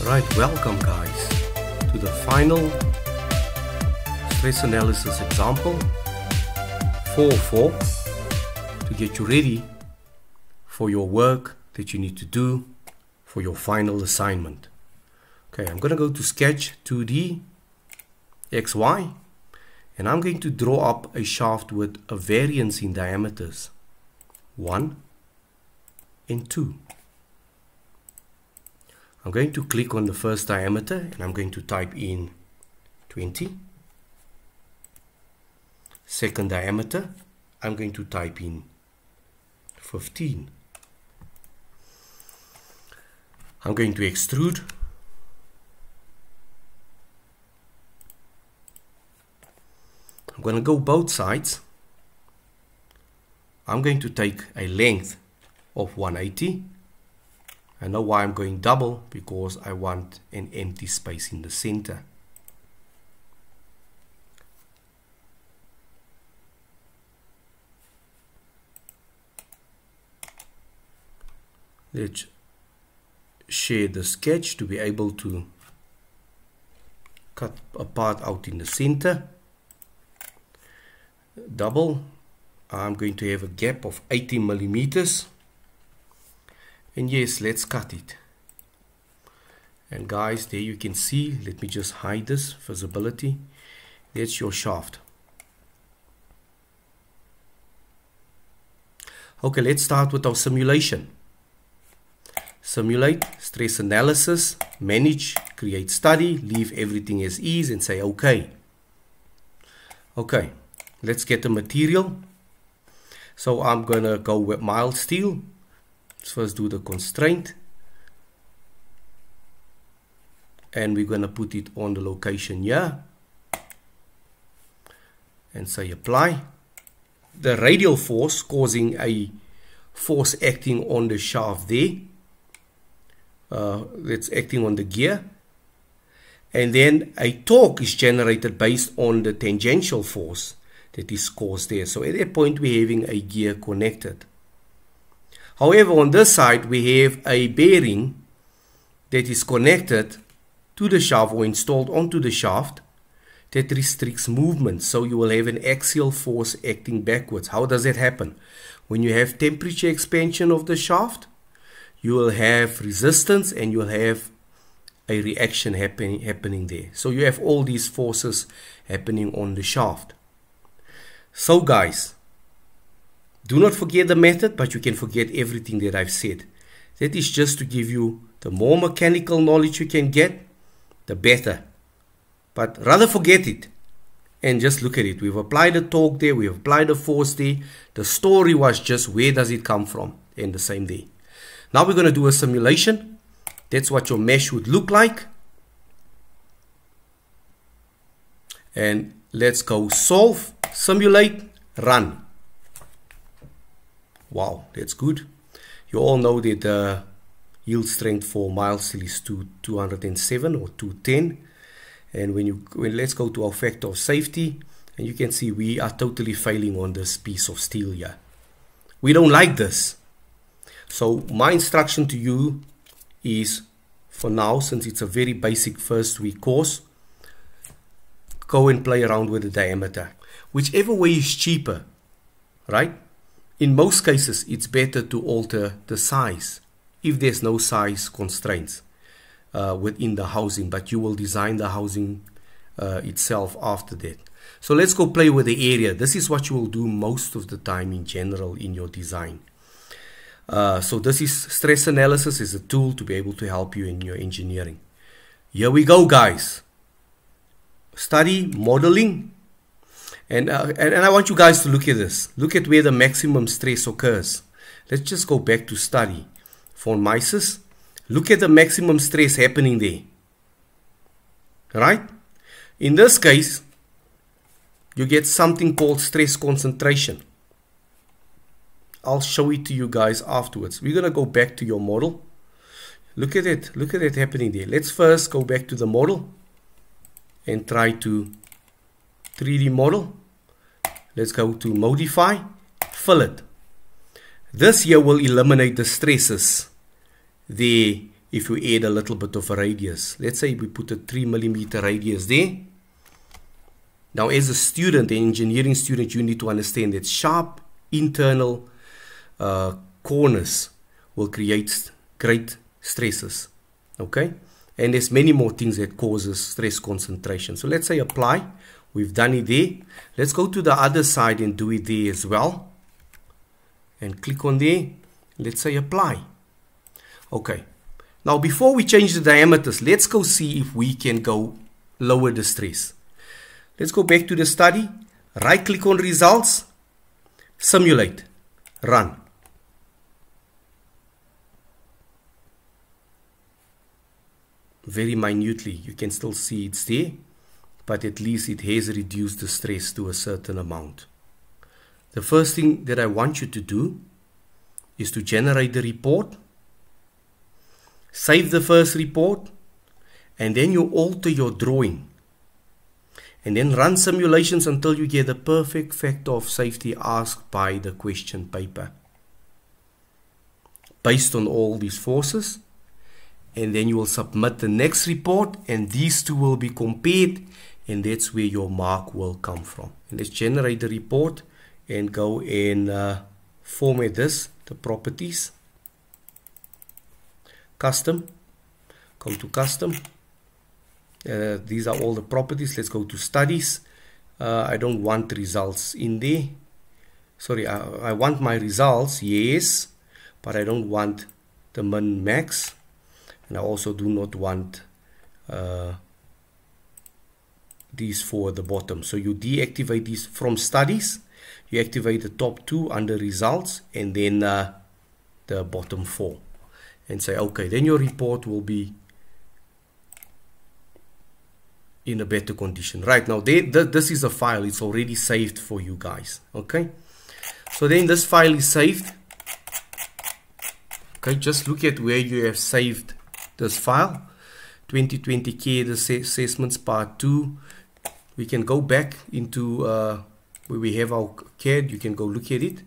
Right, welcome guys to the final stress analysis example 404 to get you ready for your work that you need to do for your final assignment. Okay, I'm going to go to Sketch 2D XY and I'm going to draw up a shaft with a variance in diameters 1 and 2. I'm going to click on the first diameter and I'm going to type in 20. Second diameter, I'm going to type in 15. I'm going to extrude. I'm going to go both sides. I'm going to take a length of 180. I know why I'm going double, because I want an empty space in the center. Let's share the sketch to be able to cut a part out in the center. Double. I'm going to have a gap of 80 millimeters. And yes, let's cut it. And guys, there you can see, let me just hide this visibility. That's your shaft. Okay, let's start with our simulation. Simulate, stress analysis, manage, create study, leave everything as is and say okay. Okay, let's get the material. So I'm going to go with mild steel. Let's first do the constraint. And we're going to put it on the location here. And say apply. The radial force causing a force acting on the shaft there. That's acting on the gear. And then a torque is generated based on the tangential force that is caused there. So at that point we're having a gear connected. However, on this side we have a bearing that is connected to the shaft or installed onto the shaft that restricts movement. So you will have an axial force acting backwards. How does that happen? When you have temperature expansion of the shaft, you will have resistance and you will have a reaction happening there. So you have all these forces happening on the shaft. So guys, do not forget the method, but you can forget everything that I've said. That is just to give you the more mechanical knowledge you can get, the better. But rather forget it and just look at it. We've applied the torque there, we've applied the force there. The story was just where does it come from, and the same day. Now we're going to do a simulation. That's what your mesh would look like. And let's go solve, simulate, run. Wow, that's good. You all know that the yield strength for mild steel is 207 or 210. And let's go to our factor of safety, and you can see we are totally failing on this piece of steel here. We don't like this. So my instruction to you is, for now, since it's a very basic first week course, go and play around with the diameter. Whichever way is cheaper, right? In most cases, it's better to alter the size if there's no size constraints within the housing, but you will design the housing itself after that. So let's go play with the area. This is what you will do most of the time in general in your design. So this is stress analysis is a tool to be able to help you in your engineering. Here we go, guys. Study modeling. And I want you guys to look at this. Look at where the maximum stress occurs. Let's just go back to study. Von Mises. Look at the maximum stress happening there. Right? In this case, you get something called stress concentration. I'll show it to you guys afterwards. We're going to go back to your model. Look at it. Look at it happening there. Let's first go back to the model and try to 3D model. Let's go to modify, fill it. This here will eliminate the stresses there if you add a little bit of a radius. Let's say we put a 3 millimeter radius there. Now, as a student, an engineering student, you need to understand that sharp internal corners will create great stresses. Okay? And there's many more things that causes stress concentration. So let's say apply. We've done it there. Let's go to the other side and do it there as well. And click on there. Let's say apply. Okay. Now, before we change the diameters, let's go see if we can go lower the stress. Let's go back to the study. Right click on results. Simulate. Run. Very minutely, you can still see it's there, but at least it has reduced the stress to a certain amount. The first thing that I want you to do is to generate the report, save the first report, and then you alter your drawing. And then run simulations until you get the perfect factor of safety asked by the question paper. Based on all these forces, and then you will submit the next report, and these two will be compared, and that's where your mark will come from. And let's generate the report and go and format this, the properties, custom, go to custom. These are all the properties. Let's go to studies. I don't want results in there. Sorry, I want my results, yes, but I don't want the min max. And I also do not want these four at the bottom. So you deactivate these from studies. You activate the top two under results, and then the bottom four. And say, okay, then your report will be in a better condition. Right now, this is a file. It's already saved for you guys. Okay. So then this file is saved. Okay, just look at where you have saved this file. 2020 CAD assessments part 2. We can go back into where we have our CAD. You can go look at it.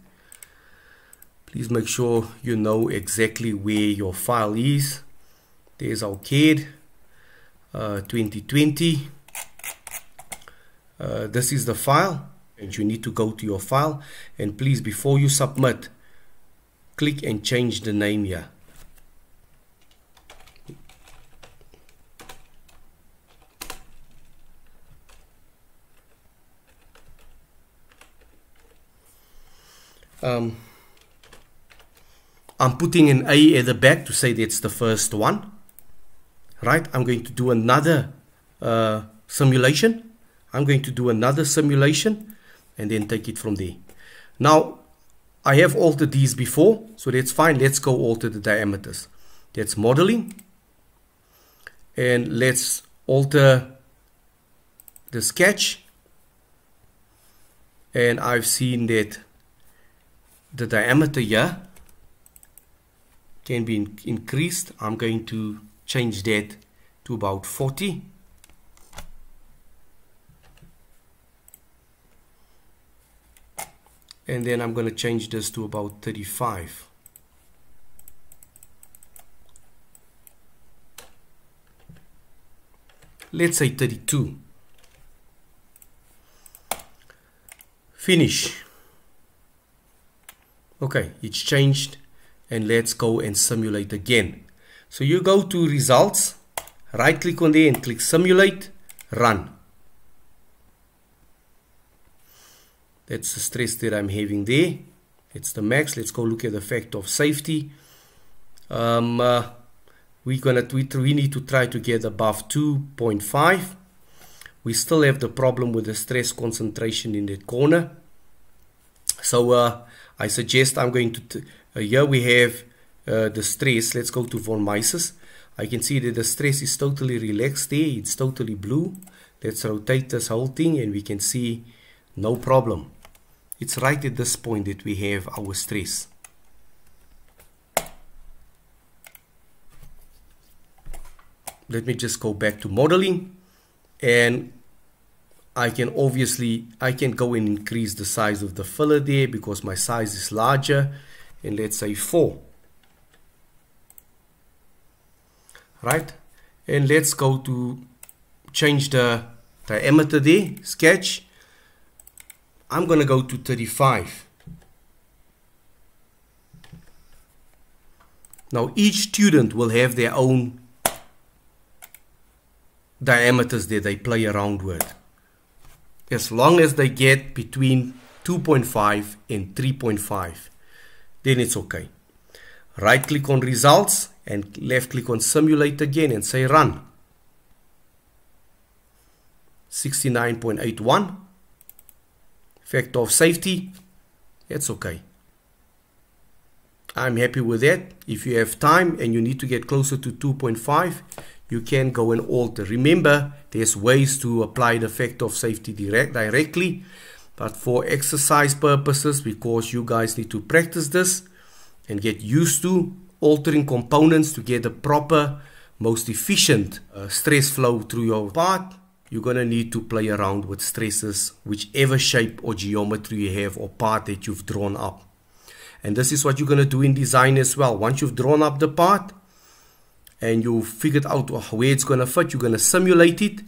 Please make sure you know exactly where your file is. There's our CAD 2020. This is the file, and you need to go to your file, and please, before you submit, click and change the name here. I'm putting an A at the back to say that's the first one. Right? I'm going to do another simulation. I'm going to do another simulation and then take it from there. Now, I have altered these before, so that's fine. Let's go alter the diameters. That's modeling. And let's alter the sketch. And I've seen that the diameter here can be increased. I'm going to change that to about 40. And then I'm going to change this to about 35. Let's say 32. Finish. Okay, it's changed, and let's go and simulate again. So you go to results, right click on there and click simulate, run. That's the stress that I'm having there. It's the max. Let's go look at the factor of safety. We need to try to get above 2.5. We still have the problem with the stress concentration in that corner. So I suggest I'm going to, here we have the stress. Let's go to von Mises. I can see that the stress is totally relaxed there. It's totally blue. Let's rotate this whole thing and we can see no problem. It's right at this point that we have our stress. Let me just go back to modeling, and I can go and increase the size of the filler there because my size is larger, and let's say 4. right? And let's go to change the diameter there, sketch. I'm going to go to 35. Now each student will have their own diameters that they play around with. As long as they get between 2.5 and 3.5, then it's okay. Right click on results and left click on simulate again and say run. 69.81. Factor of safety, that's okay. I'm happy with that. If you have time and you need to get closer to 2.5, you can go and alter. Remember, there's ways to apply the factor of safety directly, but for exercise purposes, because you guys need to practice this and get used to altering components to get a proper, most efficient stress flow through your part, you're going to need to play around with stresses, whichever shape or geometry you have or part that you've drawn up. And this is what you're going to do in design as well. Once you've drawn up the part and you've figured out where it's going to fit, you're going to simulate it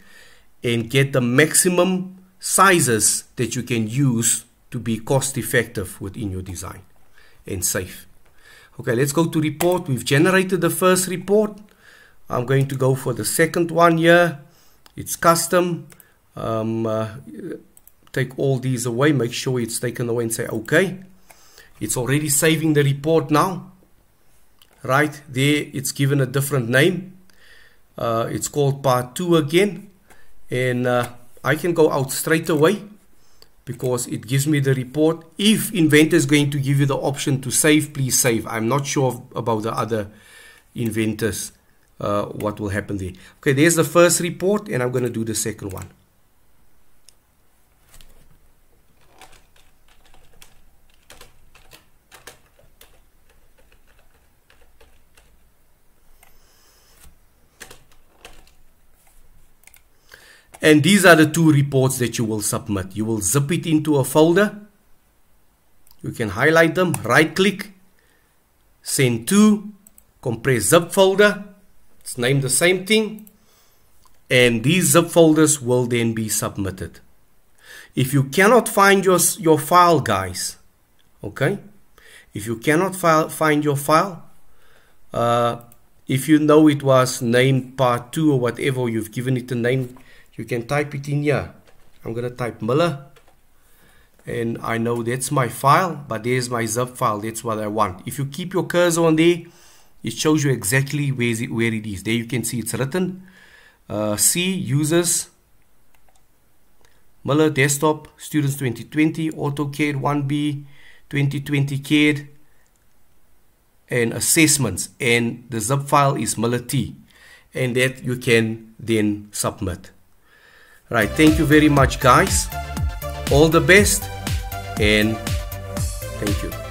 and get the maximum sizes that you can use to be cost effective within your design and safe. Okay, let's go to report. We've generated the first report. I'm going to go for the second one here. It's custom. Take all these away. Make sure it's taken away and say OK. It's already saving the report now. Right there, it's given a different name. It's called part 2 again. And I can go out straight away because it gives me the report. If Inventor is going to give you the option to save, please save. I'm not sure about the other inventors, what will happen there. Okay, there's the first report, and I'm going to do the second one. And these are the two reports that you will submit. You will zip it into a folder. You can highlight them, right click, send to, compress zip folder. It's named the same thing. And these zip folders will then be submitted. If you cannot find your file, guys, okay? If you cannot find your file, if you know it was named part 2 or whatever, you've given it a name, you can type it in here. I'm going to type Miller. And I know that's my file, but there's my zip file. That's what I want. If you keep your cursor on there, it shows you exactly where it is. There you can see it's written. C, users, Miller, desktop, students 2020, AutoCAD 1B, 2020 CAD, and assessments. And the zip file is Miller T. And that you can then submit. Right, thank you very much, guys. All the best, and thank you.